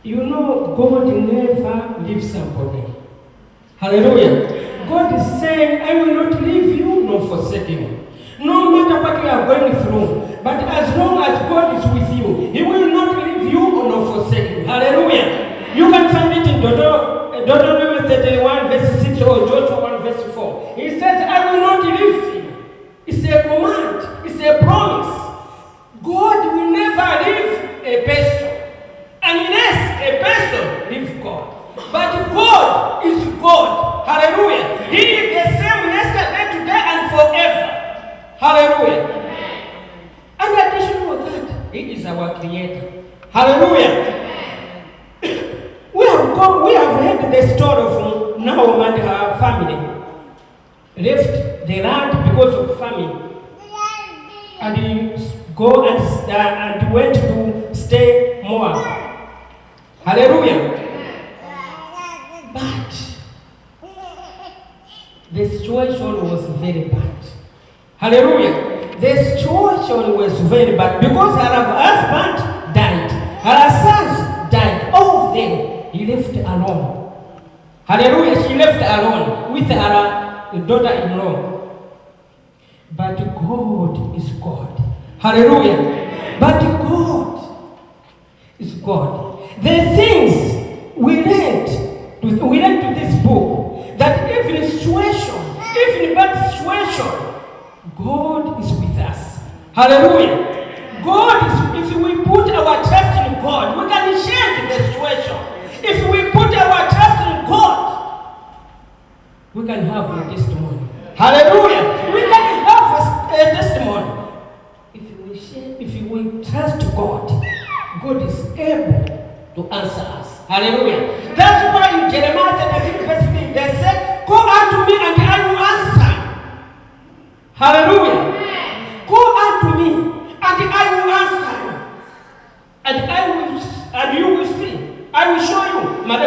You know, God never leaves somebody. Hallelujah. God is saying, I will not leave you nor forsake you. No matter what you are going through, but as long as God is with you, He will not leave you or not forsake you. Hallelujah. You can find it in Deuteronomy 31 verse 6 or Joshua 1 verse 4. He says, I will not leave you. It's a command. It's a promise. God will never leave a person unless a person leaves God. But God is God. Hallelujah. He is the same yesterday, today, and forever. Hallelujah. And additional to that, He is our Creator. Hallelujah. We have heard the story of Naomi and her family. Left the land because of famine. And he go and went to stay more. Hallelujah. But the situation was very bad. Hallelujah. The situation was very bad because her husband died. Her sons died. All of them, he left alone. Hallelujah. She left alone with her daughter-in-law. But God is God. Hallelujah. But God is God. The things we read to this book, that even situation, even bad situation, God is with us. Hallelujah. God is, if we put our trust in God, we can change the situation. If we put our trust in God, we can have a testimony. Hallelujah. We can have a testimony. If we trust God, God is able to answer us. Hallelujah. That's why in Jeremiah 17 verse 3, they said, call unto me and I will answer. Hallelujah. Call unto me and I will answer you. And you will see. I will show you my